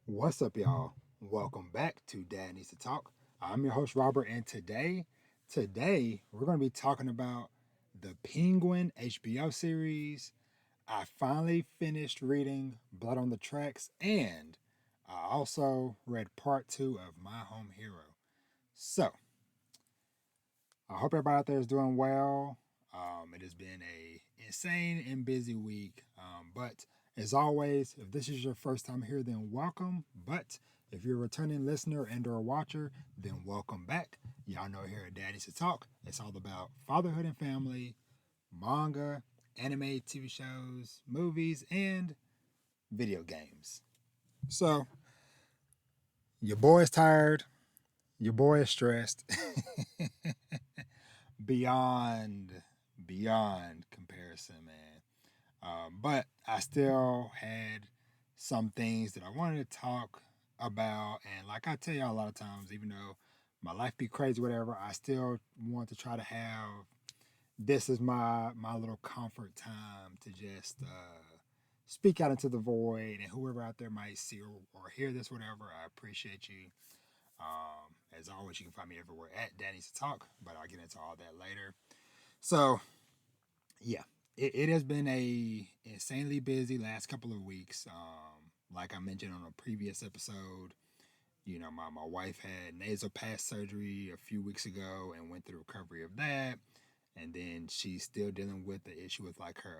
What's up, y'all? Welcome back to Dad Needs to Talk. I'm your host, Robert, and today we're going to be talking about the Penguin HBO series. I finally finished reading Blood on the Tracks, and I also read part two of My Home Hero. So, I hope everybody out there is doing well. It has been a insane and busy week. But as always, if this is your first time here, then welcome. But if you're a returning listener and or watcher, then welcome back. Y'all know here at Daddy's to Talk, it's all about fatherhood and family, manga, anime, TV shows, movies, and video games. So your boy is tired. Your boy is stressed. beyond beyond comparison, man. But I still had some things that I wanted to talk about, and like I tell y'all a lot of times, even though my life be crazy, whatever, I still want to try to have this is my little comfort time to just speak out into the void, and whoever out there might see or hear this, whatever, I appreciate you. As always, you can find me everywhere at Danny's to Talk, but I'll get into all that later. So yeah, it has been a insanely busy last couple of weeks. Like I mentioned on a previous episode, my wife had nasal pass surgery a few weeks ago and went through recovery of that. And then she's still dealing with the issue with like her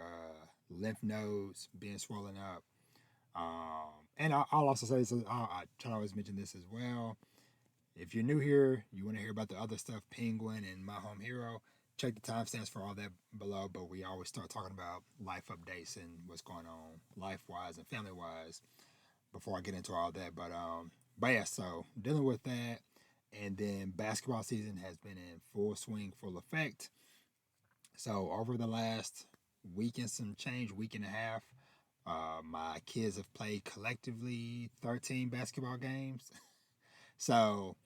lymph nodes being swollen up. And I'll also say this, I try to always mention this as well. If you're new here, you want to hear about the other stuff, Penguin and My Home Hero, check the timestamps for all that below. But we always start talking about life updates and what's going on life wise and family wise before I get into all that. But yeah, so dealing with that, and then basketball season has been in full swing, full effect. So over the last week and some change, week and a half, my kids have played collectively 13 basketball games. So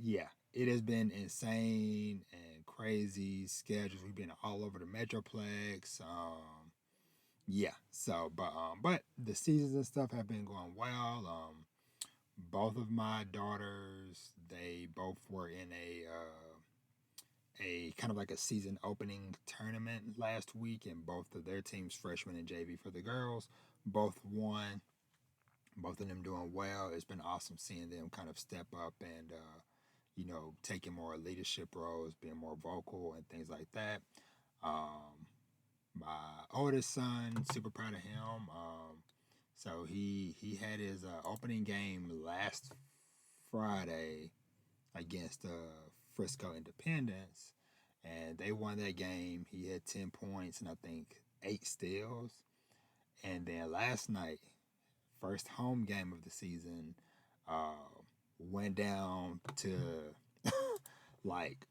yeah, it has been insane and crazy schedules. We've been all over the Metroplex. Yeah, but the seasons and stuff have been going well. Both of my daughters, they both were in a kind of like a season opening tournament last week, and both of their teams, freshman and JV for the girls, both won. Both of them doing well. It's been awesome seeing them kind of step up and taking more leadership roles, being more vocal and things like that. My oldest son, super proud of him. So he had his opening game last Friday against Frisco Independence, and they won that game. He had 10 points and I think 8 steals. And then last night, first home game of the season, uh, went down to like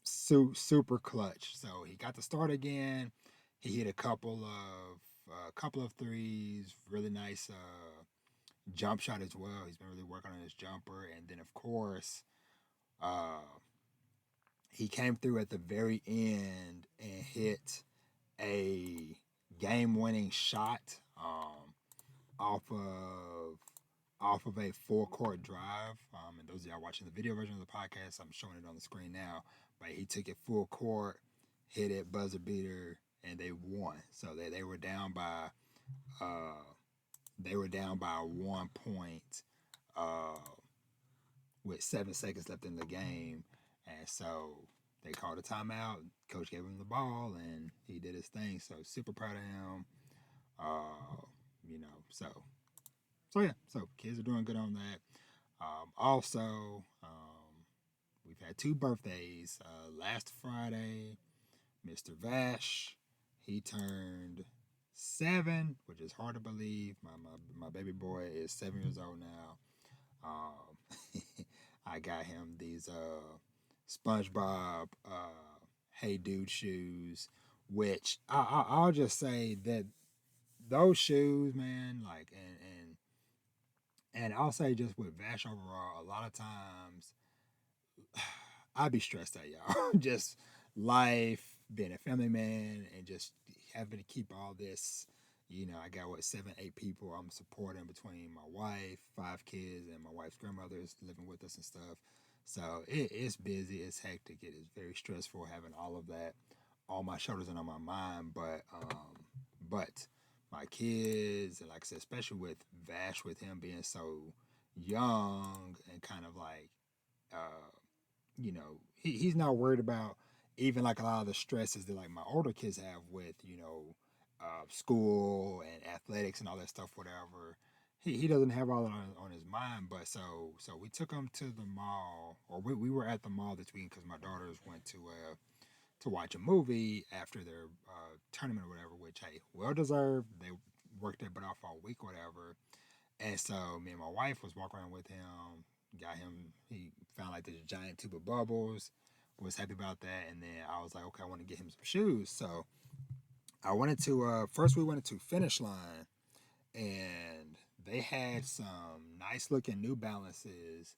super clutch. So he got to start again. He hit a couple of threes, really nice jump shot as well. He's been really working on his jumper, and then of course, uh, he came through at the very end and hit a game-winning shot off of a full court drive. And those of y'all watching the video version of the podcast, I'm showing it on the screen now. But he took it full court, hit it, buzzer beater, and they won. So they were down by 1 point uh, with 7 seconds left in the game, and so they called a timeout. Coach gave him the ball, and he did his thing. So super proud of him. So yeah, so kids are doing good on that. Also, we've had two birthdays. Last Friday, Mr. Vash, he turned 7, which is hard to believe. My baby boy is 7 years old now. I got him these SpongeBob Hey Dude shoes, which I'll just say that those shoes, man, like and I'll say just with Vash overall, a lot of times I'd be stressed out, y'all. Just life, being a family man, and just having to keep all this, I got what 7, 8 people I'm supporting between my wife, 5 kids, and my wife's grandmother's living with us and stuff. So it's busy, it's hectic, it is very stressful having all of that on my shoulders and on my mind. But my kids and like I said, especially with Vash, with him being so young and kind of like uh, he's not worried about even like a lot of the stresses that like my older kids have with school and athletics and all that stuff, whatever. He doesn't have all that on his mind. But so we took him to the mall, or we were at the mall this week because my daughters went to watch a movie after their tournament or whatever, which hey, well deserved. They worked their butt off all week, whatever. And so me and my wife was walking around with him, got him. He found like this giant tube of bubbles. Was happy about that, and then I was like, okay, I want to get him some shoes. So I wanted to first we went to Finish Line, and they had some nice looking New Balances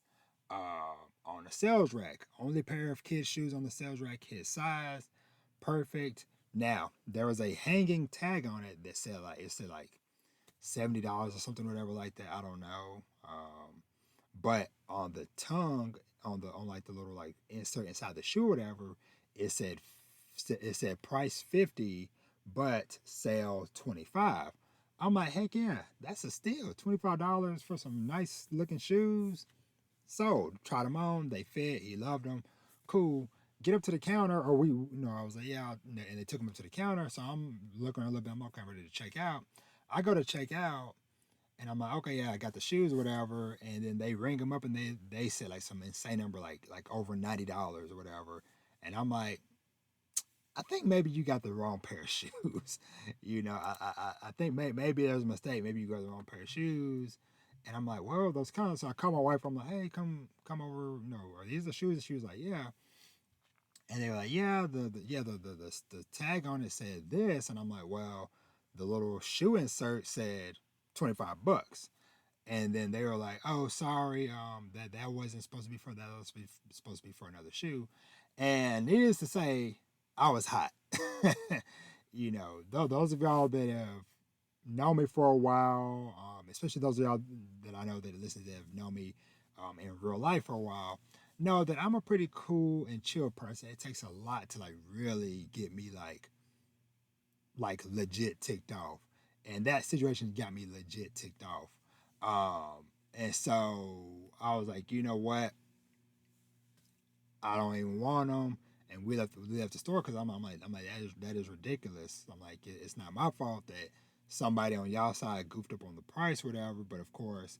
on the sales rack. Only pair of kids shoes on the sales rack, his size, perfect. Now there was a hanging tag on it that said like $70 or something, whatever like that. I don't know. But on the tongue, on like the little like insert inside the shoe or whatever, it said price 50, but sale 25. I'm like, heck yeah, that's a steal. $25 for some nice looking shoes. So tried them on, they fit, he loved them. Cool. Get up to the counter, or I was like, yeah, and they took him up to the counter. So I'm looking a little bit, I'm okay, ready to check out. I go to check out, and I'm like, okay, yeah, I got the shoes or whatever. And then they ring them up, and they said like some insane number, like over $90 or whatever. And I'm like, I think maybe you got the wrong pair of shoes. I think maybe there's a mistake. Maybe you got the wrong pair of shoes. And I'm like, well, those kind of. So I call my wife. I'm like, hey, come over. Are these the shoes? And she was like, yeah. And they were like, yeah, the tag on it said this, and I'm like, well, the little shoe insert said $25. And then they were like, "Oh, sorry, that wasn't supposed to be for that. It was supposed to be for another shoe." And needless to say, I was hot. Those of y'all that have known me for a while, especially those of y'all that I know that listen that have known me in real life for a while, know that I'm a pretty cool and chill person. It takes a lot to like really get me like legit ticked off. And that situation got me legit ticked off. And so I was like, you know what? I don't even want them. And we left the store because I'm like that is ridiculous. I'm like it's not my fault that somebody on y'all side goofed up on the price or whatever. But of course,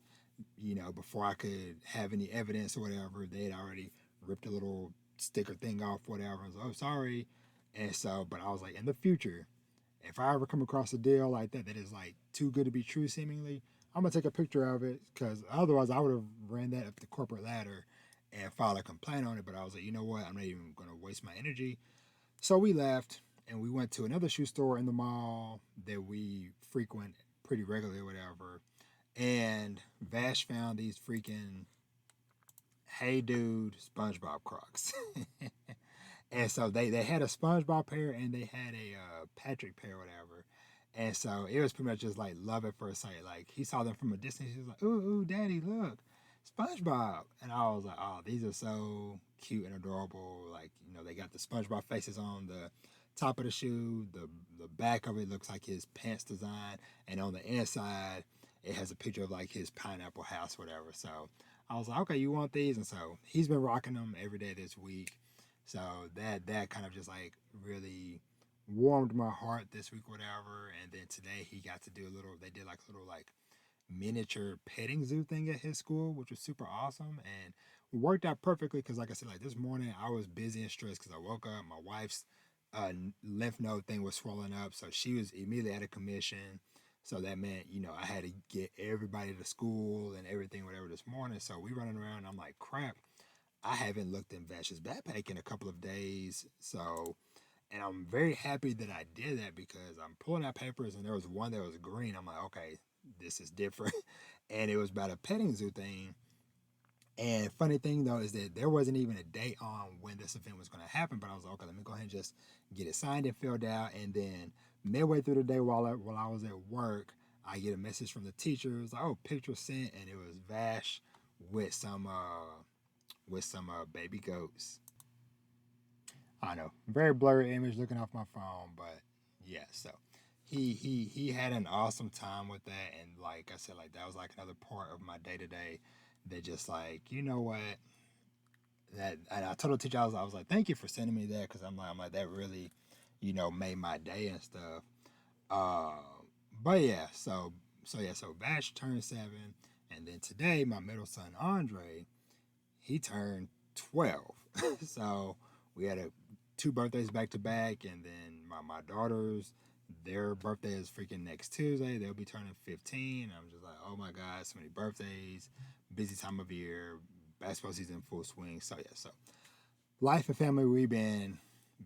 before I could have any evidence or whatever, they had already ripped a little sticker thing off, whatever. I was like, oh, sorry. And so, but I was like, in the future, if I ever come across a deal like that is like too good to be true, seemingly, I'm gonna take a picture of it because otherwise I would have ran that up the corporate ladder and filed a complaint on it. But I was like, you know what? I'm not even gonna waste my energy. So we left and we went to another shoe store in the mall that we frequent pretty regularly or whatever. And Vash found these freaking Hey Dude SpongeBob Crocs. And so they had a SpongeBob pair and they had a Patrick pair, or whatever. And so it was pretty much just like love at first sight. Like he saw them from a distance. He was like, ooh, daddy, look, SpongeBob. And I was like, oh, these are so cute and adorable. Like, they got the SpongeBob faces on the top of the shoe. The back of it looks like his pants design. And on the inside, it has a picture of like his pineapple house, whatever. So I was like, okay, you want these? And so he's been rocking them every day this week. So that kind of just like really warmed my heart this week, whatever. And then today he got to do a little. They did like a little like miniature petting zoo thing at his school, which was super awesome and worked out perfectly. Because like I said, like this morning I was busy and stressed because I woke up. My wife's lymph node thing was swollen up, so she was immediately out of commission. So that meant, I had to get everybody to school and everything, whatever, this morning. So we running around. And I'm like, crap. I haven't looked in Vash's backpack in a couple of days. So, and I'm very happy that I did that because I'm pulling out papers and there was one that was green. I'm like, okay, this is different. And it was about a petting zoo thing. And funny thing though is that there wasn't even a date on when this event was going to happen. But I was like, okay, let me go ahead and just get it signed and filled out. And then midway through the day while I was at work, I get a message from the teacher. It was like, oh, picture sent, and it was Vash with some baby goats. I know, very blurry image looking off my phone, but yeah. So he had an awesome time with that, and like I said, like that was like another part of my day to day. That just like you know what that, and I told the teacher I was like, thank you for sending me that because I'm like that really, made my day and stuff. Uh, but yeah, so Vash turned 7, and then today my middle son Andre he turned 12. So we had two birthdays back to back, and then my daughters, their birthday is freaking next Tuesday. They'll be turning 15. I'm just like, oh my God, so many birthdays, busy time of year, basketball season full swing. So yeah, so life and family, we've been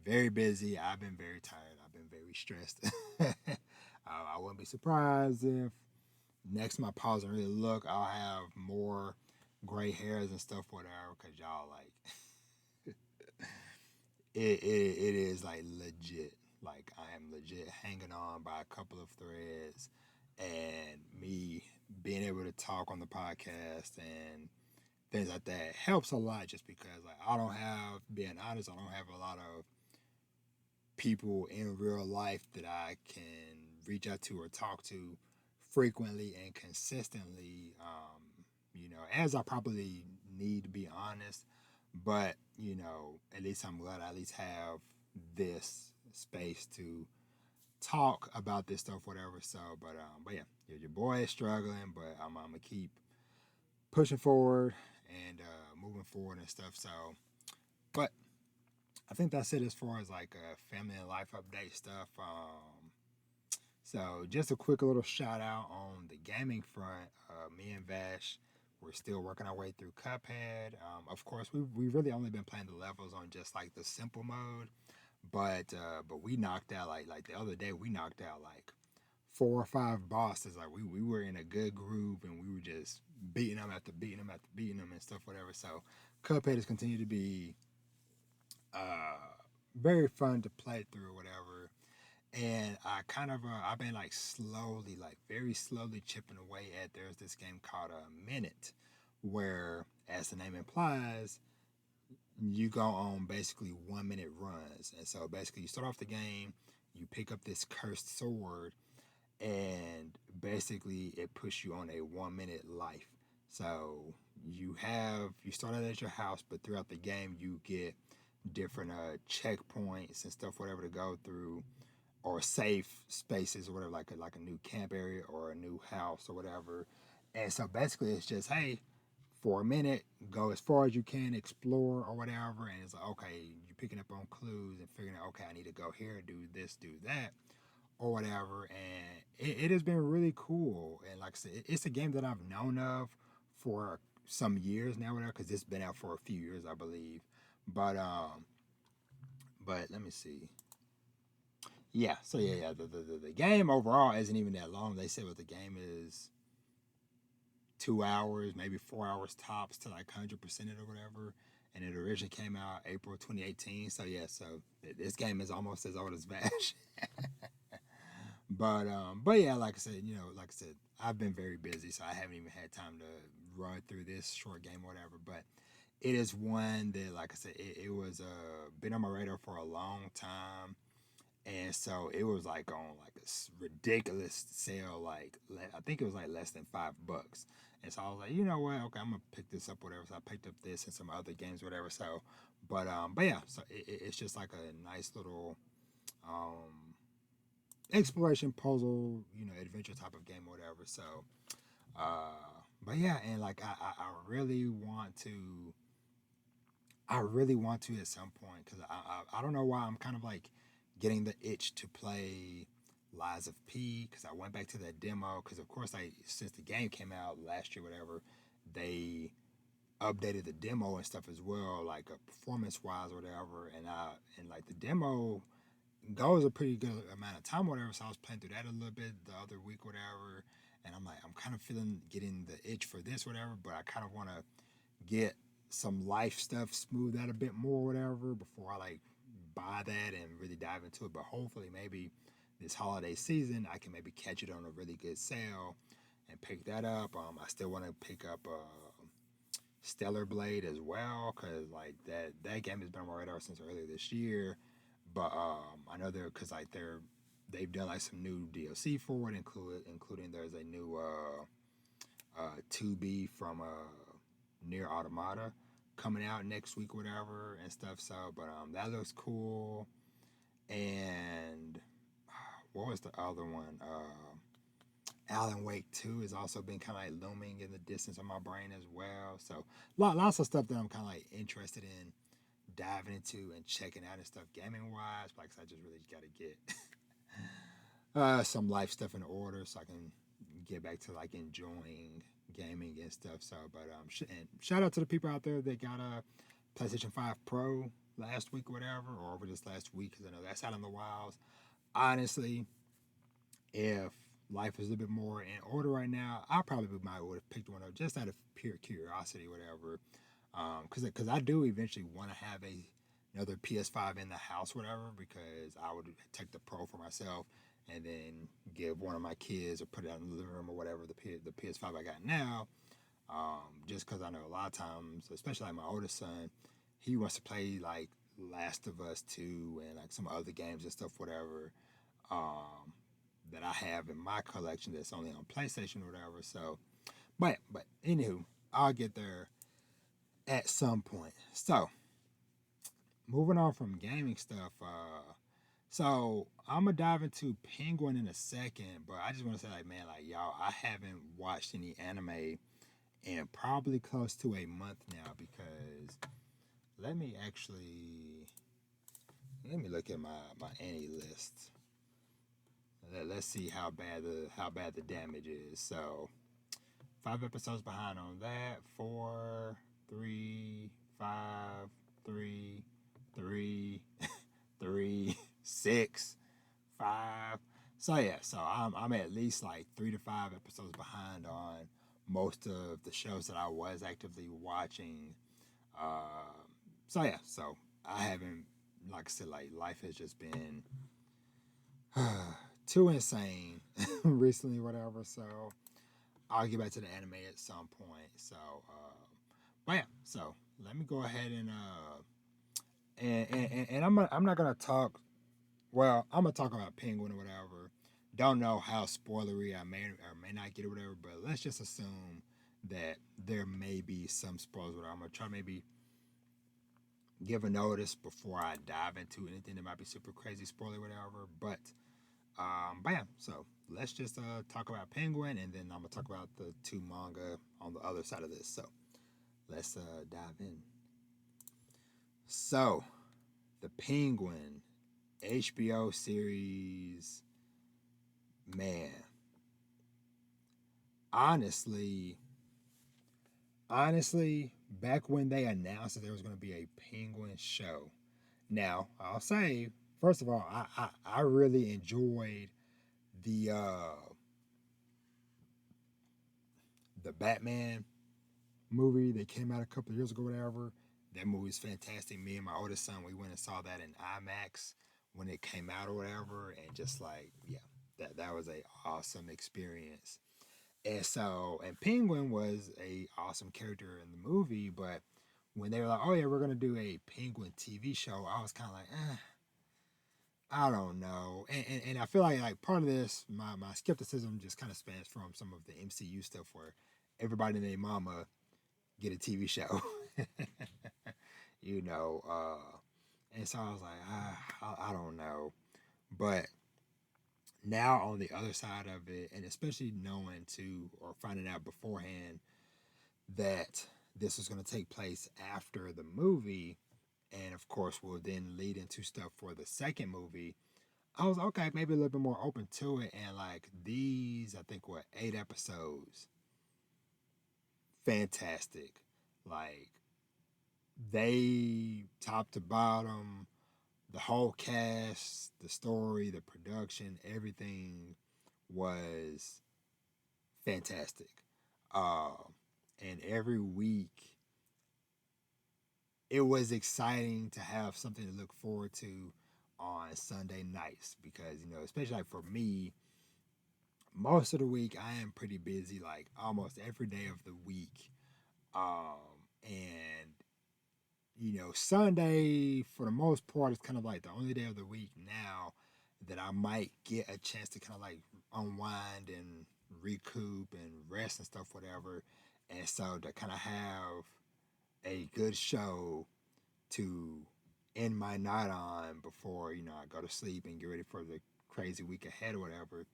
very busy. I've been very tired. I've been very stressed. I wouldn't be surprised if next my pause and really look, I'll have more gray hairs and stuff, whatever, because y'all like it is like legit. Like I am legit hanging on by a couple of threads, and me being able to talk on the podcast and things like that helps a lot. Just because like I don't have, being honest, I don't have a lot of people in real life that I can reach out to or talk to frequently and consistently, as I probably need, to be honest. But, at least I'm glad I at least have this space to talk about this stuff, whatever. So, but yeah, your boy is struggling, but I'm gonna keep pushing forward and moving forward and stuff. So, but I think that's it as far as like family and life update stuff. So just a quick little shout out on the gaming front. Me and Vash, we're still working our way through Cuphead. Of course, we really only been playing the levels on just like the simple mode, but we knocked out like the other day we knocked out like 4 or 5 bosses. Like we were in a good groove and we were just beating them after beating them after beating them and stuff whatever. So Cuphead has continued to be very fun to play through or whatever. And I've been like slowly, like very slowly chipping away at. There's this game called a Minute, where, as the name implies, you go on basically 1 minute runs. And so basically, you start off the game, you pick up this cursed sword, and basically it puts you on a 1 minute life. So you start out at your house, but throughout the game you get different checkpoints and stuff, whatever to go through, or safe spaces or whatever, like a new camp area or a new house or whatever. And so basically it's just, hey, for a minute, go as far as you can, explore or whatever. And it's like, okay, you're picking up on clues and figuring out, okay, I need to go here, do this, do that, or whatever. And it has been really cool. And like I said, it's a game that I've known of for some years now, whatever, because it's been out for a few years, I believe. But let me see. Yeah, so yeah. The game overall isn't even that long. They said what the game is 2 hours, maybe 4 hours tops to like 100% it or whatever. And it originally came out April 2018. So yeah, so this game is almost as old as Vash. But yeah, like I said, I've been very busy, so I haven't even had time to run through this short game or whatever. But it is one that, like I said, it was been on my radar for a long time. And so it was like on like a ridiculous sale, like I think it was like less than $5. And so I was like, you know what? Okay, I'm gonna pick this up, whatever. So I picked up this and some other games, whatever. So, but yeah, so it's just like a nice little um exploration puzzle, adventure type of game, or whatever. So, but yeah, and like I really want to. I really want to at some point because I don't know why I'm kind of like getting the itch to play Lies of P because I went back to that demo because of course like since the game came out last year whatever they updated the demo and stuff as well like performance wise or whatever and like the demo goes a pretty good amount of time whatever so I was playing through that a little bit the other week whatever and I'm like I'm kind of getting the itch for this whatever but I kind of want to get some life stuff smoothed out a bit more, whatever, before I like buy that and really dive into it. But hopefully, maybe this holiday season, I can maybe catch it on a really good sale and pick that up. I still want to pick up Stellar Blade as well, because like that game has been on my radar since earlier this year. But I know they've done like some new DLC for it, including there's a new 2B from Near Automata coming out next week, whatever, and stuff. So, but that looks cool. And what was the other one? Alan Wake 2 has also been kind of like looming in the distance of my brain as well. So, lots of stuff that I'm kind of like interested in diving into and checking out and stuff gaming wise. Like, I just really got to get some life stuff in order so I can get back to like enjoying gaming and stuff. So, but and shout out to the people out there that got a PlayStation 5 Pro last week, or whatever, or over this last week, because I know that's out in the wilds. Honestly, if life is a little bit more in order right now, I probably might would have picked one up just out of pure curiosity, whatever. Because I do eventually want to have another PS5 in the house, whatever. Because I would take the Pro for myself and then give one of my kids or put it out in the living room or whatever the PS5 I got now. Just because I know a lot of times, especially like my oldest son, he wants to play like Last of Us 2 and like some other games and stuff, whatever. That I have in my collection that's only on PlayStation or whatever. So, but anywho, I'll get there at some point. So, moving on from gaming stuff. So I'm gonna dive into Penguin in a second, but I just want to say, like, man, like y'all, I haven't watched any anime in probably close to a month now because let me look at my anime list. Let's see how bad the damage is. So 5 episodes behind on that. 4, 3, 5, 3, 3, 3, 6, 5. So yeah, so I'm at least like 3 to 5 episodes behind on most of the shows that I was actively watching. So yeah, so I haven't, like I said, like life has just been too insane recently, whatever. So I'll get back to the anime at some point. So, but yeah, so let me go ahead and I'm not gonna talk. Well, I'm gonna talk about Penguin or whatever. Don't know how spoilery I may or may not get or whatever, but let's just assume that there may be some spoilers. Whatever. I'm gonna try to maybe give a notice before I dive into anything that might be super crazy spoiler whatever. But yeah, so let's just talk about Penguin, and then I'm gonna talk about the two manga on the other side of this. So let's dive in. So the Penguin HBO series, man. Honestly, back when they announced that there was going to be a Penguin show. Now, I'll say, first of all, I really enjoyed the Batman movie that came out a couple of years ago, whatever. That movie is fantastic. Me and my oldest son, we went and saw that in IMAX when it came out or whatever, and just like, yeah, that was a awesome experience. And Penguin was a awesome character in the movie, but when they were like, "Oh yeah, we're gonna do a Penguin TV show," I was kind of like, I don't know. And I feel like part of this, my skepticism just kind of spans from some of the MCU stuff where everybody and their mama get a TV show, you know. And so I was like, I don't know, but now on the other side of it, and especially knowing too or finding out beforehand that this was going to take place after the movie, and of course will then lead into stuff for the second movie. I was okay, maybe a little bit more open to it, and like these, I think 8 episodes, fantastic. Like they top to bottom, the whole cast, the story, the production, everything was fantastic. Uh, and every week, it was exciting to have something to look forward to on Sunday nights because especially like for me, most of the week I am pretty busy, like almost every day of the week. And Sunday for the most part is kind of like the only day of the week now that I might get a chance to kind of like unwind and recoup and rest and stuff, whatever. And so to kind of have a good show to end my night on before I go to sleep and get ready for the crazy week ahead or whatever.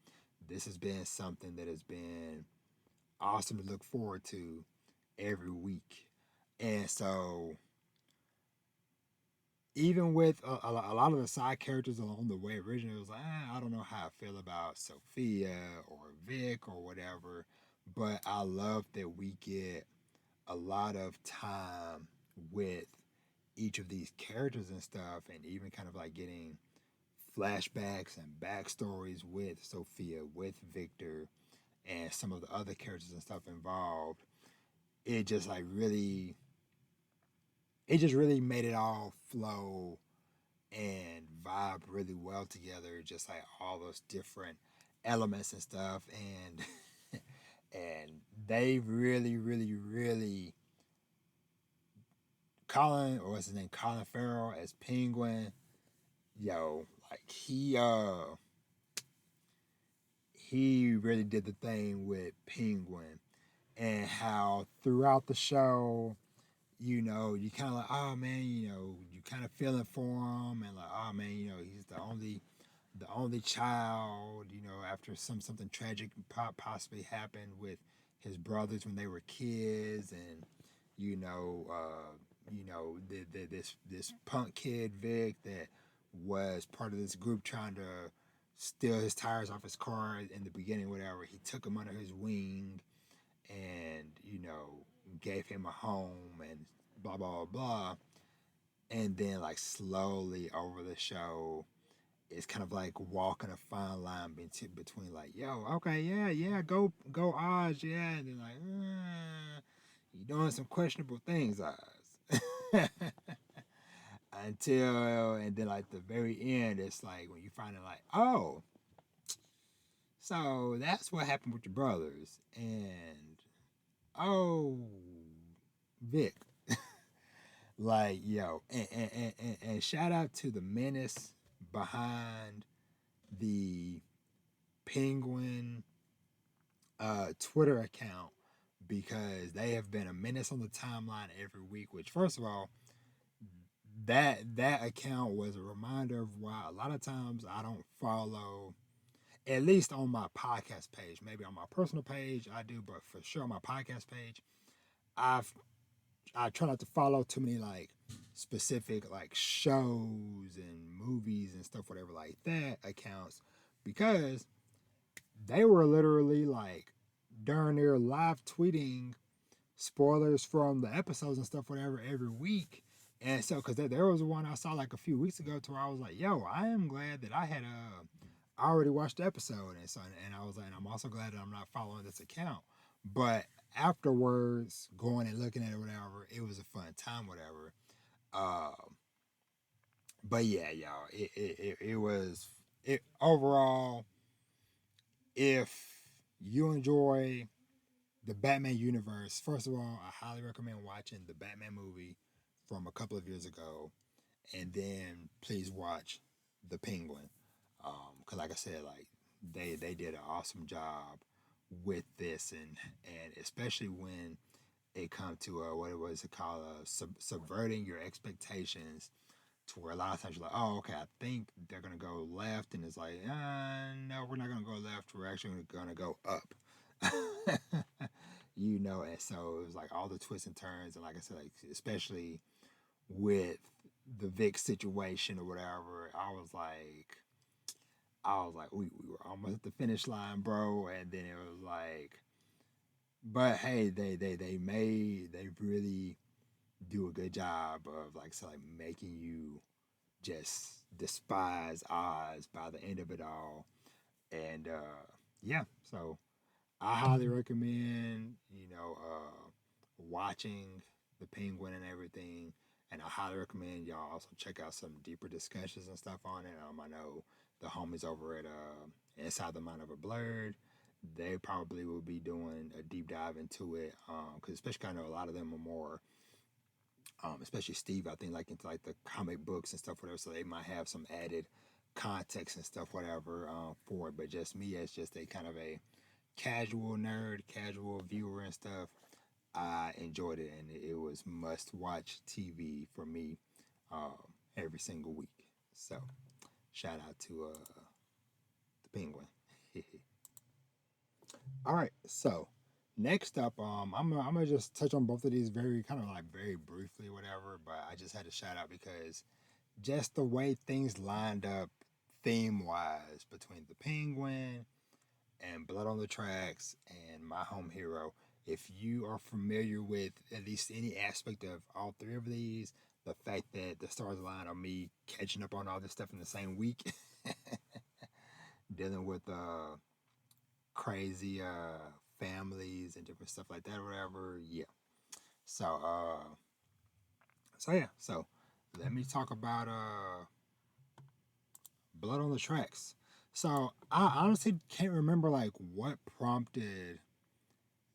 This has been something that has been awesome to look forward to every week. And so even with a lot of the side characters along the way, originally it was like, I don't know how I feel about Sophia or Vic or whatever, but I love that we get a lot of time with each of these characters and stuff, and even kind of like getting flashbacks and backstories with Sophia, with Victor, and some of the other characters and stuff involved. It just like really, it just really made it all flow and vibe really well together. Just like all those different elements and stuff, and and they really, really, really Colin, or what's his name, Colin Farrell as Penguin. Yo, like he really did the thing with Penguin, and how throughout the show, you kind of like, oh man, you kind of feeling for him, and like, oh man, he's the only child, after something tragic possibly happened with his brothers when they were kids, and you know, this punk kid Vic that was part of this group trying to steal his tires off his car in the beginning, whatever. He took him under his wing, and gave him a home and blah blah blah blah. And then like slowly over the show, it's kind of like walking a fine line between like, yo, okay, yeah, yeah, go Oz, yeah, and then like, you doing some questionable things, Oz. Until and then like the very end, it's like when you find it like, oh, so that's what happened with your brothers, and oh, Vic, like yo, and shout out to the menace behind the Penguin Twitter account, because they have been a menace on the timeline every week. Which, first of all, that account was a reminder of why a lot of times I don't follow, at least on my podcast page. Maybe on my personal page I do, but for sure on my podcast page, I've I try not to follow too many like specific like shows and movies and stuff, whatever like that accounts, because they were literally like darn near live tweeting spoilers from the episodes and stuff, whatever, every week. And so, because there was one I saw like a few weeks ago to where I was like, yo, I am glad that I had already watched the episode. And so, and I was like, and I'm also glad that I'm not following this account. But afterwards, going and looking at it, whatever, it was a fun time, whatever. Um, but yeah, y'all, it was, it overall, if you enjoy the Batman universe, first of all, I highly recommend watching the Batman movie from a couple of years ago, and then please watch the Penguin, because like I said, like they did an awesome job with this, and especially when it come to what it was called, subverting your expectations, to where a lot of times you're like, oh, okay, I think they're gonna go left, and it's like, no, we're not gonna go left. We're actually gonna go up. And so it was like all the twists and turns, and like I said, like especially with the Vic situation or whatever, I was like, we were almost at the finish line, bro, and then it was like, but hey, they really do a good job of like so like making you just despise Oz by the end of it all. And yeah, so I highly recommend, watching the Penguin and everything. and I highly recommend y'all also check out some deeper discussions and stuff on it. I know the homies over at Inside the Mind of a Blurred, they probably will be doing a deep dive into it. Because especially I know a lot of them are more, especially Steve, I think like into like the comic books and stuff, whatever. So they might have some added context and stuff, whatever, for it. But just me as just a kind of a casual nerd, casual viewer and stuff, I enjoyed it, and it was must watch TV for me every single week. So shout out to the Penguin. All right, so next up, I'm gonna just touch on both of these very kind of like very briefly, whatever. But I just had to shout out because just the way things lined up theme wise between the Penguin and Blood on the Tracks and My Home Hero. If you are familiar with at least any aspect of all three of these, the fact that the stars align on me catching up on all this stuff in the same week, dealing with crazy families and different stuff like that or whatever. Yeah. So so let me talk about Blood on the Tracks. So I honestly can't remember like what prompted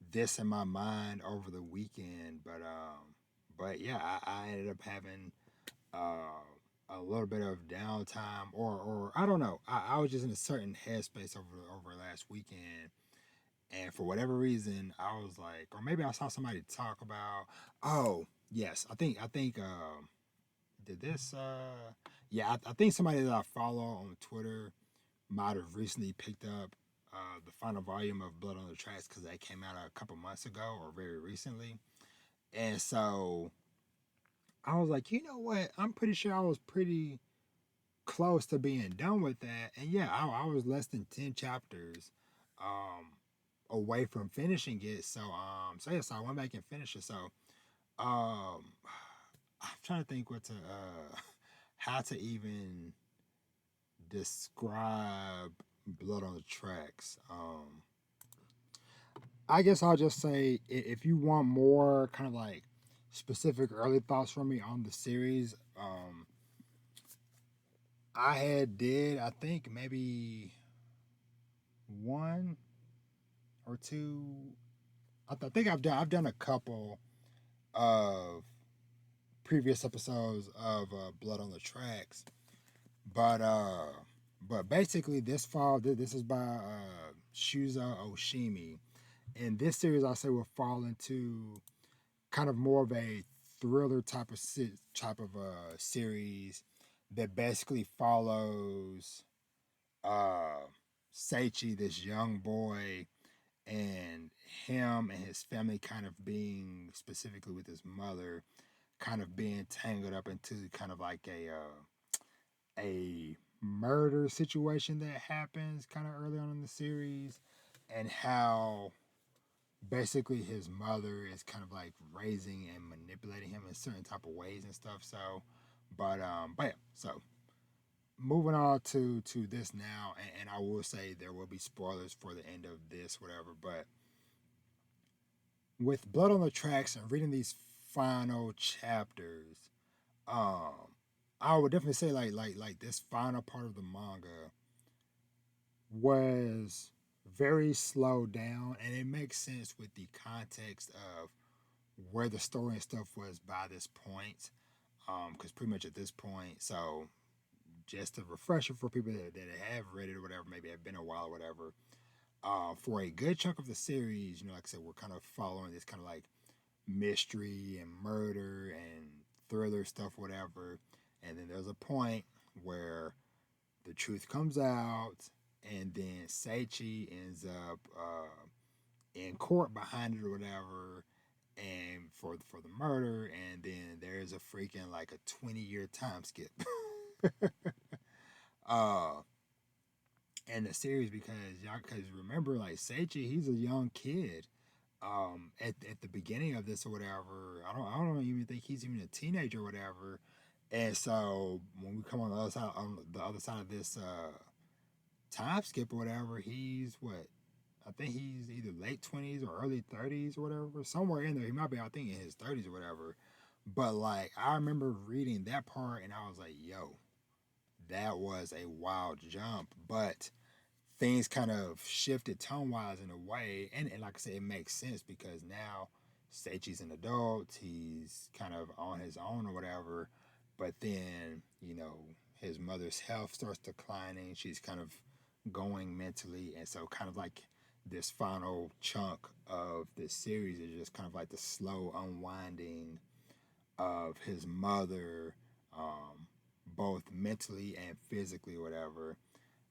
this in my mind over the weekend, but yeah, I ended up having a little bit of downtime, or I don't know. I was just in a certain headspace over last weekend, and for whatever reason, I was like, or maybe I saw somebody talk about. Oh yes, I think did this. Yeah, I think somebody that I follow on Twitter might have recently picked up the final volume of Blood on the Tracks because that came out a couple months ago or very recently. And so I was like, you know what? I'm pretty sure I was pretty close to being done with that. And yeah, I was less than 10 chapters um, away from finishing it. So yeah, so I went back and finished it. So um, I'm trying to think what to, how to even describe Blood on the Tracks. I guess I'll just say if you want more kind of like specific early thoughts from me on the series, I had did I think maybe one or two. I think I've done a couple of previous episodes of Blood on the Tracks, but basically this fall this is by Shuzo Oshimi, and this series I say will fall into kind of more of a thriller type of series that basically follows uh Seichi, this young boy, and him and his family kind of being specifically with his mother, kind of being tangled up into kind of like a murder situation that happens kind of early on in the series, and how basically his mother is kind of like raising and manipulating him in certain type of ways and stuff. So, but yeah, so moving on to this now, and I will say there will be spoilers for the end of this, whatever. But with Blood on the Tracks and reading these final chapters, um, I would definitely say like this final part of the manga was very slowed down, and it makes sense with the context of where the story and stuff was by this point. Because pretty much at this point, so just a refresher for people that have read it or whatever, maybe have been a while or whatever. For a good chunk of the series, like I said, we're kind of following this kind of like mystery and murder and thriller stuff, whatever. And then there's a point where the truth comes out, and then Seichi ends up in court behind it or whatever, and for the murder, and then there's a freaking like a 20-year time skip. uh and the series, because remember, like Seichi, he's a young kid at the beginning of this or whatever. I don't even think he's even a teenager or whatever. And so when we come on the other side of this time skip or whatever, he's what, I think he's either late 20s or early 30s or whatever, somewhere in there. He might be, I think, in his 30s or whatever. But like I remember reading that part and I was like, yo, that was a wild jump. But things kind of shifted tone wise in a way, and like I said, it makes sense because now Seichi's an adult, he's kind of on his own or whatever, but then, his mother's health starts declining, she's kind of going mentally, and so kind of like this final chunk of this series is just kind of like the slow unwinding of his mother, um, both mentally and physically, or whatever,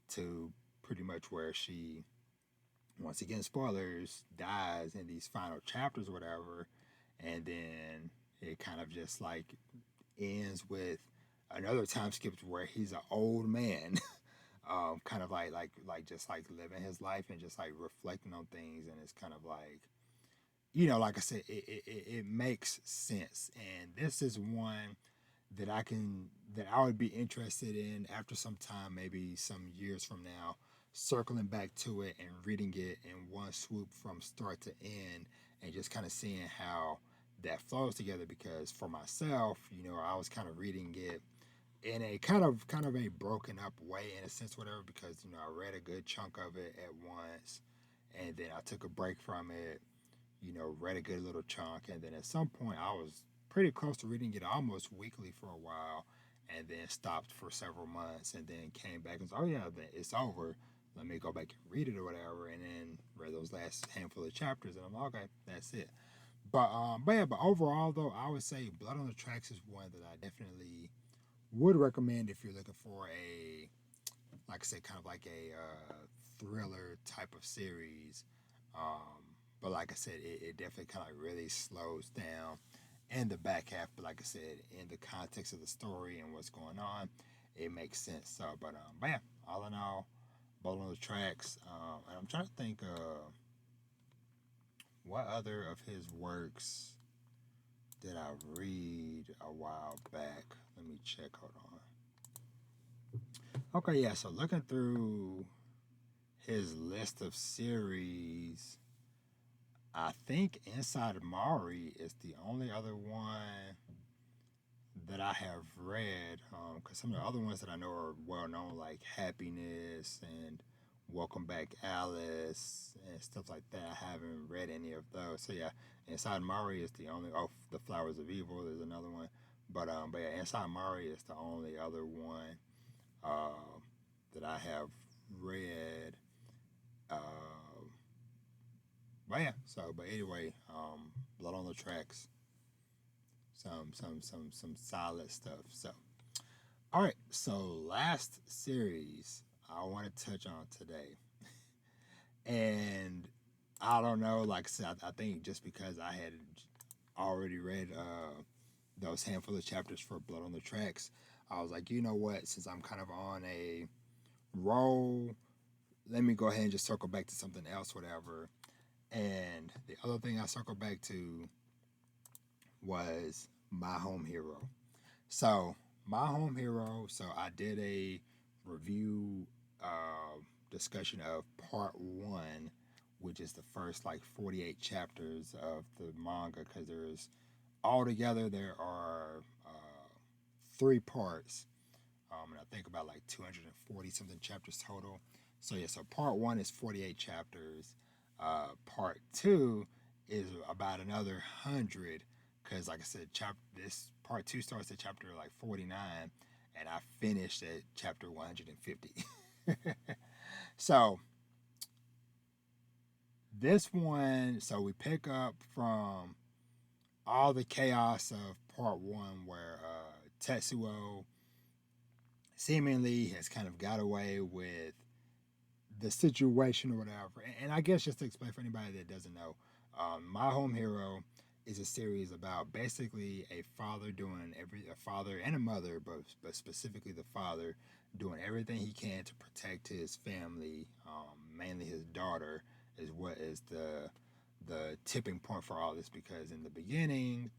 to pretty much where she, once again, spoilers, dies in these final chapters or whatever. And then it kind of just like ends with another time skip where he's an old man, kind of like just like living his life and just like reflecting on things. And it's kind of like, like I said, it makes sense. And this is one that I would be interested in after some time, maybe some years from now, circling back to it and reading it in one swoop from start to end, and just kind of seeing how that flows together. Because for myself, I was kind of reading it in a kind of a broken up way in a sense, whatever. Because I read a good chunk of it at once, and then I took a break from it, read a good little chunk, and then at some point I was pretty close to reading it almost weekly for a while, and then stopped for several months, and then came back and said, "Oh yeah, it's over. Let me go back and read it or whatever." And then read those last handful of chapters, and I'm like, okay, that's it. But overall though, I would say Blood on the Tracks is one that I definitely would recommend if you're looking for a, like I said, kind of like a thriller type of series. But like I said, it definitely kind of really slows down in the back half. But like I said, in the context of the story and what's going on, it makes sense. So, but yeah, all in all, Blood on the Tracks. And I'm trying to think what other of his works did I read a while back. Let me check. Hold on. Okay, yeah. So looking through his list of series, I think Inside Mari is the only other one that I have read. Because some of the other ones that I know are well known, like Happiness and Welcome Back Alice and stuff like that. I haven't read any of those. So yeah, Inside Mari is the only. Oh, The Flowers of Evil is another one. But yeah, Inside Mari is the only other one uh, that I have read. Uh, but yeah, but anyway, Blood on the Tracks, some solid stuff. So all right, so last series I want to touch on today, and I don't know, like I said, I think just because I had already read those handful of chapters for Blood on the Tracks, I was like, you know what, since I'm kind of on a roll, let me go ahead and just circle back to something else, whatever. And the other thing I circled back to was My Home Hero. So, My Home Hero, so I did a review discussion of part one, which is the first like 48 chapters of the manga, because altogether there are three parts. And I think about like 240 something chapters total. So yeah, so part one is 48 chapters. Part two is about another 100, because like I said, this part two starts at chapter like 49, and I finished at chapter 150. So this one, so we pick up from all the chaos of part one, where Tetsuo seemingly has kind of got away with the situation or whatever. And I guess just to explain for anybody that doesn't know, My Home Hero is a series about basically a father and a mother, but specifically the father doing everything he can to protect his family, mainly his daughter, is what is the tipping point for all this. Because in the beginning,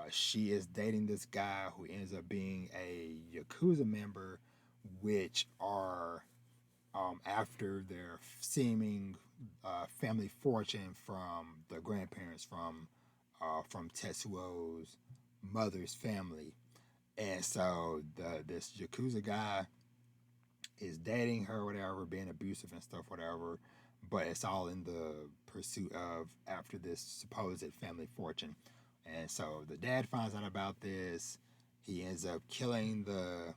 she is dating this guy who ends up being a Yakuza member, which are after their seeming family fortune from the grandparents from Tetsuo's mother's family. And so this Yakuza guy is dating her, whatever, being abusive and stuff, whatever. But it's all in the pursuit of after this supposed family fortune. And so the dad finds out about this. He ends up killing the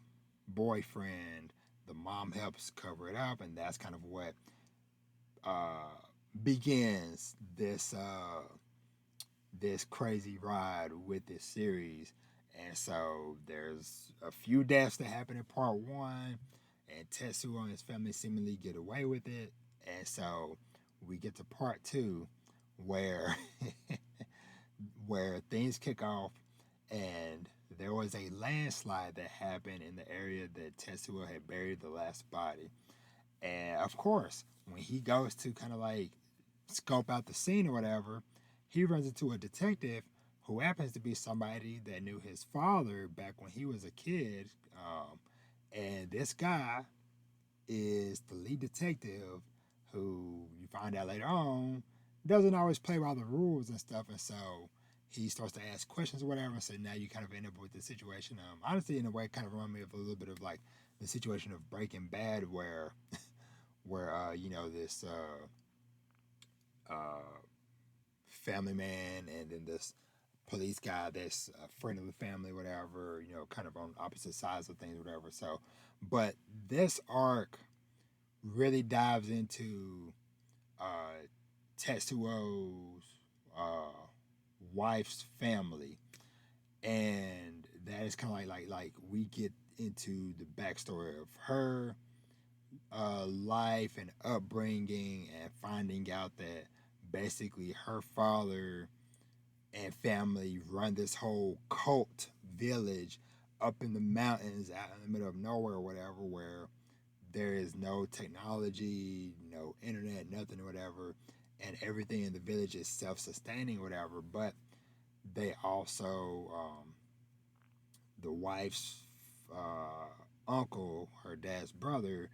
boyfriend. The mom helps cover it up, and that's kind of what uh, begins this crazy ride with this series. And so there's a few deaths that happen in part one, and Tetsuo and his family seemingly get away with it. And so we get to part two, where where things kick off, and there was a landslide that happened in the area that Tetsuo had buried the last body. And of course, when he goes to kind of like scope out the scene or whatever, he runs into a detective who happens to be somebody that knew his father back when he was a kid. And this guy is the lead detective, who you find out later on doesn't always play by the rules and stuff. And so he starts to ask questions or whatever. And so now you kind of end up with the situation. Honestly, in a way, kind of remind me of a little bit of like the situation of Breaking Bad, where this family man and then this police guy that's a friend of the family, whatever, kind of on opposite sides of things, whatever. So, but this arc really dives into uh, Tetsuo's uh, wife's family, and that is kind of like we get into the backstory of her life and upbringing, and finding out that basically her father and family run this whole cult village up in the mountains out in the middle of nowhere or whatever, where there is no technology, no internet, nothing or whatever, and everything in the village is self-sustaining or whatever. But they also, the wife's uncle, her dad's brother,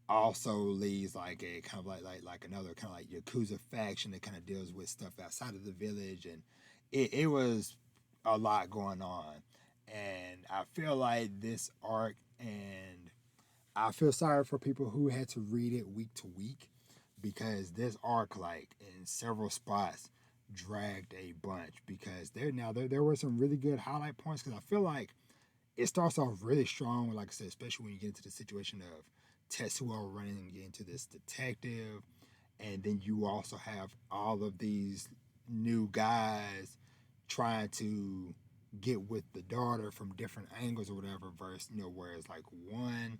also leads like a kind of like another kind of like Yakuza faction that kind of deals with stuff outside of the village. And it was a lot going on. And I feel like this arc, and I feel sorry for people who had to read it week to week, because this arc, like in several spots, dragged a bunch, because there were some really good highlight points, because I feel like it starts off really strong, like I said, especially when you get into the situation of Tetsuo running into this detective, and then you also have all of these new guys trying to get with the daughter from different angles or whatever. Versus, whereas like one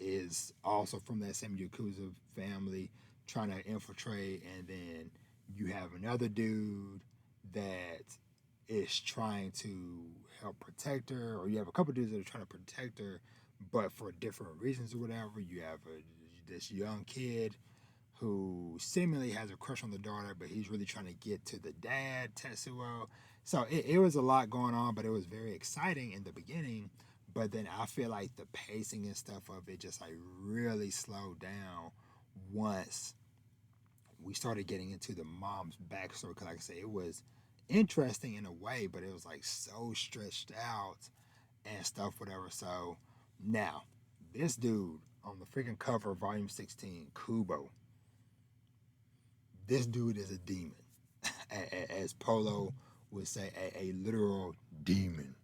is also from that same Yakuza family trying to infiltrate, and then you have another dude that is trying to help protect her, or you have a couple dudes that are trying to protect her, but for different reasons or whatever. You have this young kid who seemingly has a crush on the daughter, but he's really trying to get to the dad, Tetsuo. So it was a lot going on, but it was very exciting in the beginning. But then I feel like the pacing and stuff of it just like really slowed down once we started getting into the mom's backstory. Because like I said, it was interesting in a way, but it was like so stretched out and stuff, whatever. So now, this dude on the freaking cover of Volume 16, Kubo, this dude is a demon. As Polo would say, a literal demon.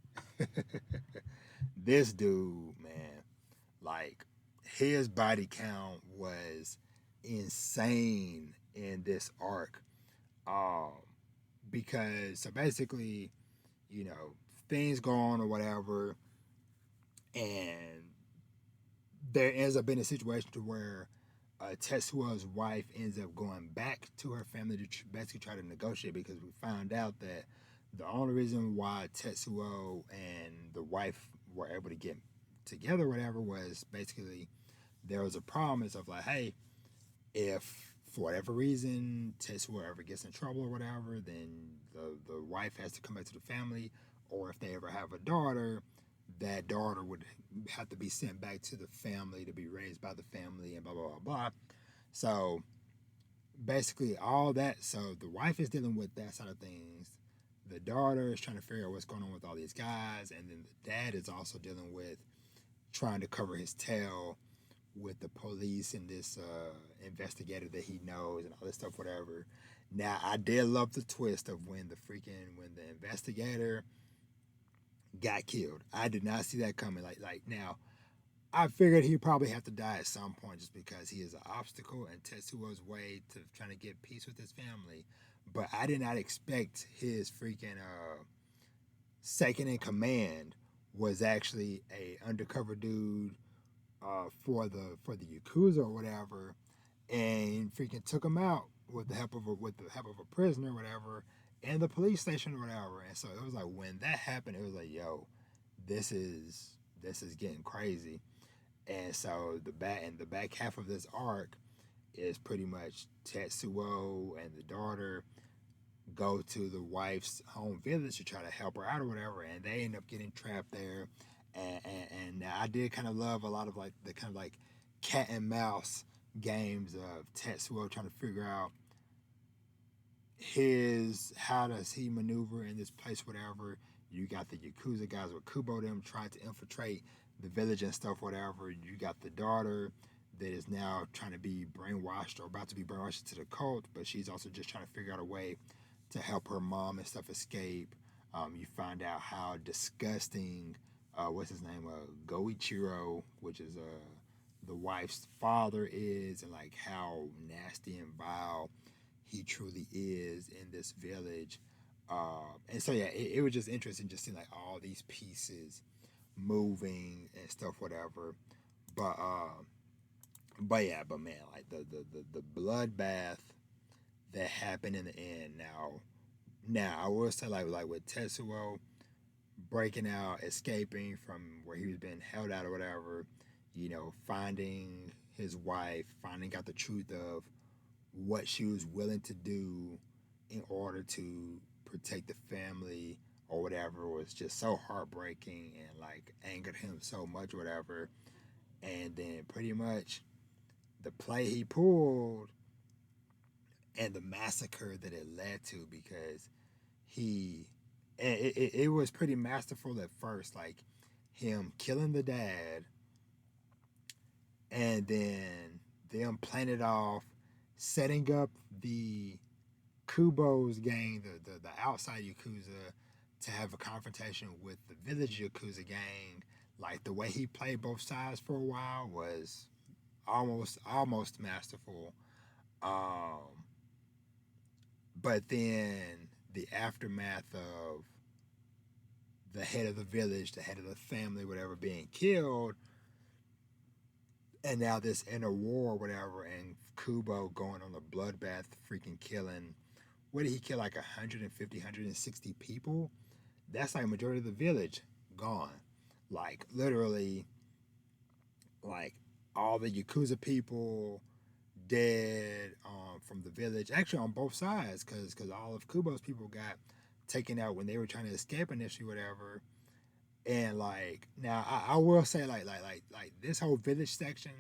This dude, man, like, his body count was insane in this arc. Um, because, so basically, things go on or whatever, and there ends up being a situation to where Tetsuo's wife ends up going back to her family to basically try to negotiate, because we found out that the only reason why Tetsuo and the wife were able to get together or whatever was basically there was a promise of like, hey, if for whatever reason Tetsuo ever gets in trouble or whatever, then the wife has to come back to the family, or if they ever have a daughter, that daughter would have to be sent back to the family to be raised by the family and blah blah blah blah. So basically all that. So the wife is dealing with that side of things. the daughter is trying to figure out what's going on with all these guys, and then the dad is also dealing with trying to cover his tail with the police and this investigator that he knows and all this stuff, whatever. Now, I did love the twist of when the investigator got killed. I did not see that coming. Like now, I figured he'd probably have to die at some point just because he is an obstacle in Tetsuo's way to trying to get peace with his family. But I did not expect his freaking second in command was actually a undercover dude for the Yakuza or whatever, and freaking took him out with the help of a prisoner or whatever, and the police station or whatever. And so it was like when that happened, it was like, yo, this is getting crazy. And so the back half of this arc is pretty much Tetsuo and the daughter go to the wife's home village to try to help her out or whatever, and they end up getting trapped there. And I did kind of love a lot of like the kind of like cat and mouse games of Tetsuo trying to figure out his how does he maneuver in this place, whatever. You got the Yakuza guys with Kubo them trying to infiltrate the village and stuff, whatever. You got the daughter that is now trying to be brainwashed or about to be brainwashed into the cult, but she's also just trying to figure out a way to help her mom and stuff escape. You find out how disgusting, what's his name, Goichiro, which is the wife's father is, and like how nasty and vile he truly is in this village. And so yeah, it was just interesting just seeing like all these pieces moving and stuff, whatever. But but yeah, but man, like the bloodbath that happened in the end. Now I will say like with Tetsuo breaking out, escaping from where he was being held out or whatever, finding his wife, finding out the truth of what she was willing to do in order to protect the family or whatever was just so heartbreaking and like angered him so much, whatever. And then pretty much the play he pulled and the massacre that it led to because he it was pretty masterful at first, like him killing the dad and then them playing it off, setting up the Kubo's gang, the outside Yakuza, to have a confrontation with the village Yakuza gang. Like the way he played both sides for a while was almost masterful. Um, but then the aftermath of the head of the village, the head of the family, whatever, being killed, and now this inner war, whatever, and Kubo going on a bloodbath, freaking killing. What did he kill? Like 150, 160 people? That's like majority of the village gone. Like literally, like all the Yakuza people dead from the village. Actually, on both sides, because all of Kubo's people got taken out when they were trying to escape initially, whatever. And like now, I will say like this whole village section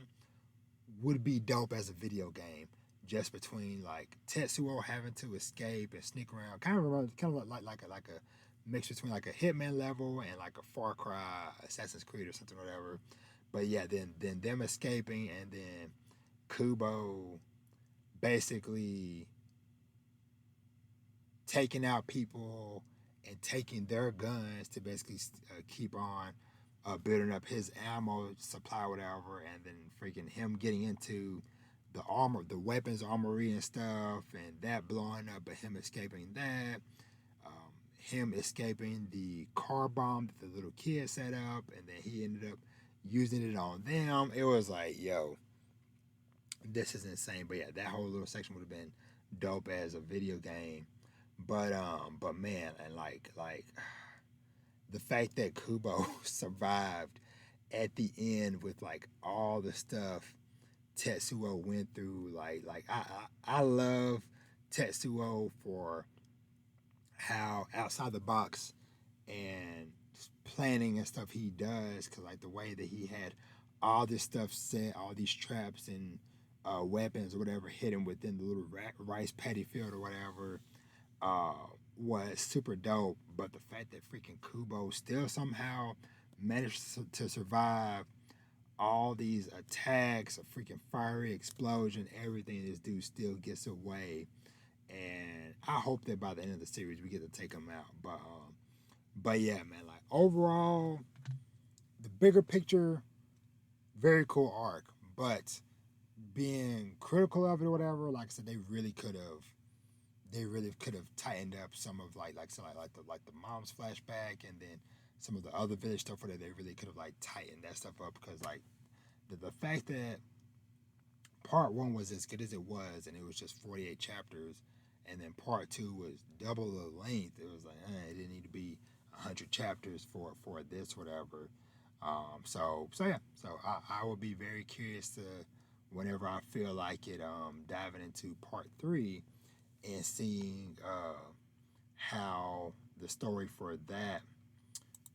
would be dope as a video game. Just between like Tetsuo having to escape and sneak around, kind of like a mix between like a Hitman level and like a Far Cry, Assassin's Creed or something, whatever. But yeah, then them escaping and then Kubo basically taking out people and taking their guns to basically keep on building up his ammo supply, whatever, and then freaking him getting into the armor, the weapons armory and stuff, and that blowing up, but him escaping that, him escaping the car bomb that the little kid set up, and then he ended up using it on them. It was like, yo, this is insane. But yeah, that whole little section would have been dope as a video game. But man, and like the fact that Kubo survived at the end with like all the stuff Tetsuo went through, I love Tetsuo for how outside the box and planning and stuff he does, because like the way that he had all this stuff set, all these traps and weapons or whatever hidden within the little rice paddy field or whatever. uh, was super dope. But the fact that freaking Kubo still somehow managed to survive all these attacks, a freaking fiery explosion, everything, this dude still gets away. And I hope that by the end of the series we get to take him out. But yeah, man, like overall, the bigger picture, very cool arc. But being critical of it or whatever, like I said, they really could have tightened up some of like the mom's flashback and then some of the other village stuff where they really could have like tightened that stuff up because like the fact that part one was as good as it was and it was just 48 chapters and then part two was double the length, it was like it didn't need to be 100 chapters for this whatever. So yeah, so I will be very curious to whenever I feel like it diving into part three and seeing how the story for that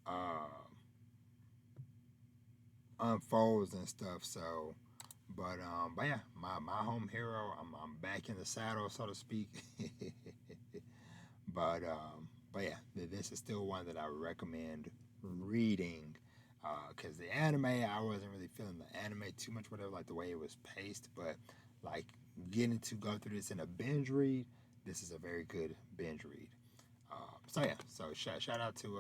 uh, unfolds and stuff. But yeah, my home hero, I'm back in the saddle, so to speak. but but yeah, this is still one that I recommend reading. Because the anime, I wasn't really feeling the anime too much, whatever, like the way it was paced. But like getting to go through this in a binge read, this is a very good binge read. So yeah, so shout out to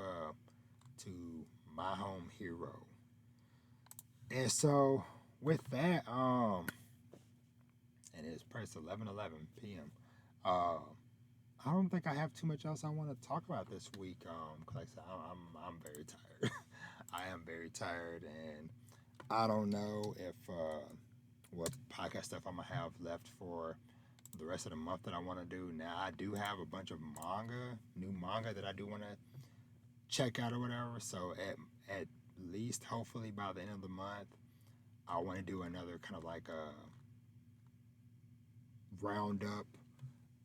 my home hero. And so with that, and it's press 11:11 p.m. Uh, I don't think I have too much else I want to talk about this week. Cause like I said, I'm very tired. I am very tired, and I don't know if what podcast stuff I'm gonna have left for the rest of the month that I want to do. Now I do have a bunch of new manga that I do want to check out or whatever. So at least hopefully by the end of the month, I want to do another kind of like a roundup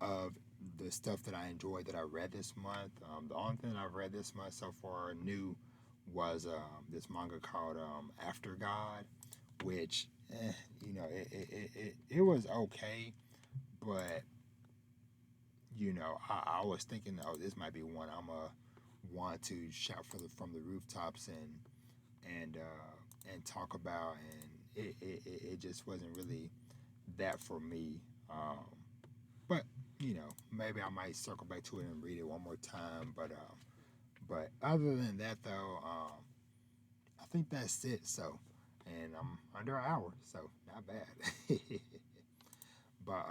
of the stuff that I enjoyed that I read this month. The only thing that I've read this month so far new was this manga called After God, which it was okay, but I was thinking, oh, this might be one I'm gonna want to shout from the rooftops and talk about, and it just wasn't really that for me. But maybe I might circle back to it and read it one more time. But other than that, though, I think that's it. So, and I'm under an hour, so not bad. But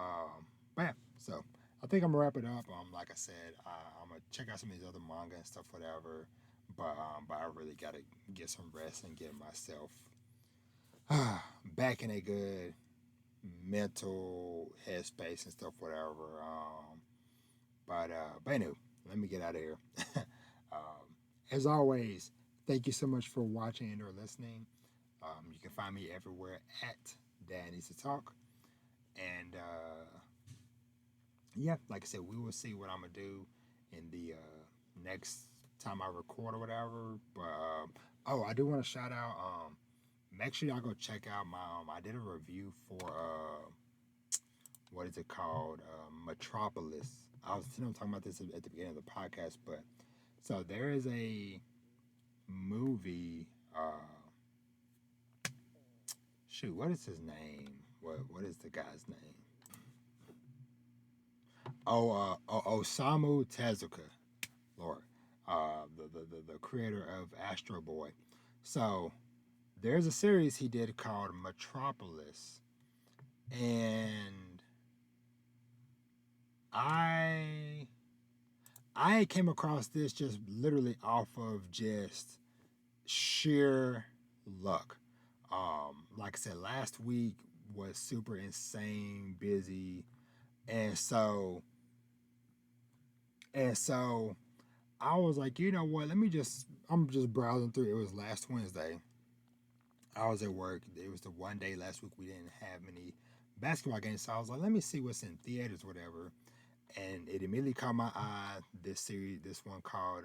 yeah, so I think I'm gonna wrap it up. Like I said, I'm gonna check out some of these other manga and stuff, whatever. But I really gotta get some rest and get myself back in a good mental headspace and stuff, whatever. But anyway, let me get out of here. um, as always, thank you so much for watching and or listening. You can find me everywhere at Dad Needs to Talk. And yeah, like I said, we will see what I'm gonna do in the next time I record or whatever. But oh, I do want to shout out. Make sure y'all go check out my. I did a review for what is it called? Metropolis. I was talking about this at the beginning of the podcast, but so there is a movie. Shoot, what is his name? What is the guy's name? Osamu Tezuka, Lord, the creator of Astro Boy. So there's a series he did called Metropolis, and I I came across this just literally off of just sheer luck. Like I said, last week was super insane busy, and so I was like, you know what? I'm just browsing through. It was last Wednesday. I was at work. It was the one day last week we didn't have any basketball games, so I was like, let me see what's in theaters, whatever. And it immediately caught my eye. This one called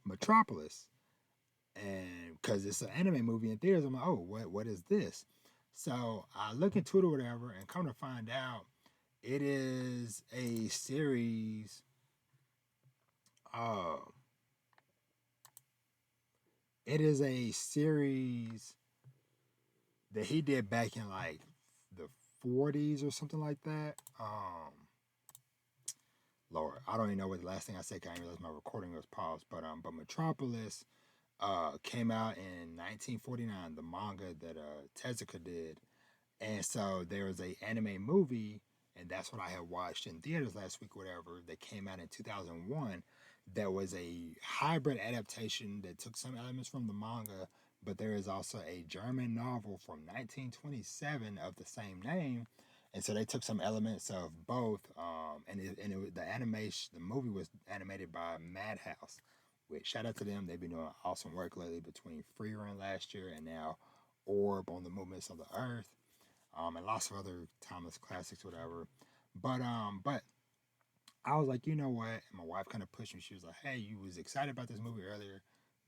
Metropolis, and because it's an anime movie in theaters, I'm like, oh, what is this? So I look into it or whatever, and come to find out, It is a series. Uh, it is a series that he did back in like the 40s or something like that. Lord, I don't even know what the last thing I said. 'Cause I didn't realize my recording was paused. But Metropolis came out in 1949. The manga that Tezuka did, and so there was a anime movie, and that's what I had watched in theaters last week, whatever. That came out in 2001. That was a hybrid adaptation that took some elements from the manga, but there is also a German novel from 1927 of the same name, and so they took some elements of both. The animation, the movie was animated by Madhouse. Which shout out to them, they've been doing awesome work lately between Free Run last year and now Orb on the Movements of the Earth, and lots of other timeless classics, whatever. But I was like, you know what? And my wife kind of pushed me. She was like, hey, you was excited about this movie earlier.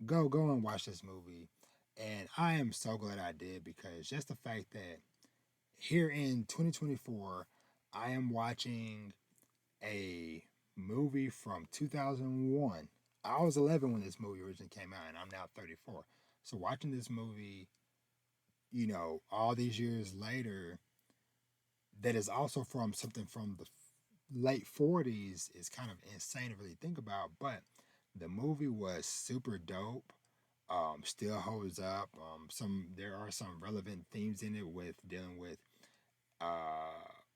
Go and watch this movie. And I am so glad I did because just the fact that here in 2024, I am watching a movie from 2001. I was 11 when this movie originally came out, and I'm now 34. So watching this movie, all these years later, that is also from something from the late 40s is kind of insane to really think about. But the movie was super dope. Still holds up. There are some relevant themes in it with dealing with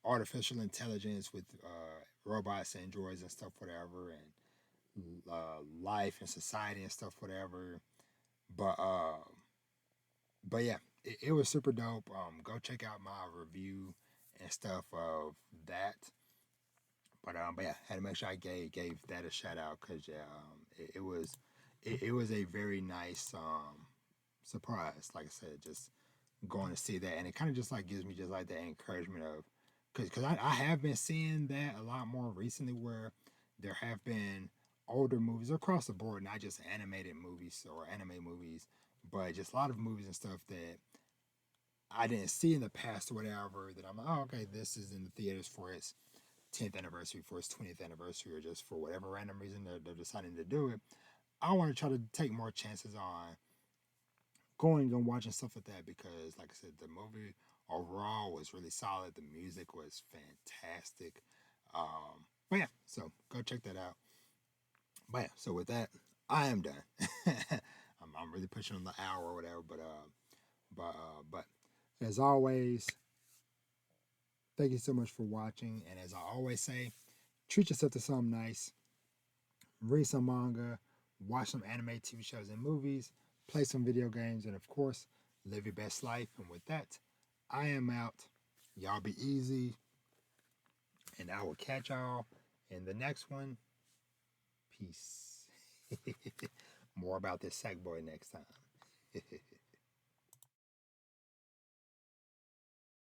artificial intelligence, with robots and droids and stuff, whatever, and life and society and stuff, whatever. But uh, but yeah, it was super dope. Go check out my review and stuff of that. But yeah, had to make sure I gave that a shout out because yeah, it was a very nice surprise. Like I said, just going to see that, and it kind of just like gives me just like that encouragement of because I have been seeing that a lot more recently where there have been older movies across the board, not just animated movies or anime movies, but just a lot of movies and stuff that I didn't see in the past or whatever. That I'm like, oh, okay, this is in the theaters for its 10th anniversary, for its 20th anniversary, or just for whatever random reason they're deciding to do it. I want to try to take more chances on going and watching stuff like that because, like I said, the movie overall was really solid. The music was fantastic. But yeah, so go check that out. But yeah, so with that, I am done. I'm really pushing on the hour or whatever, but as always, thank you so much for watching. And as I always say, treat yourself to something nice. Read some manga, watch some anime, TV shows, and movies, play some video games, and of course, live your best life. And with that, I am out. Y'all be easy, and I will catch y'all in the next one. Peace. More about this sack boy next time.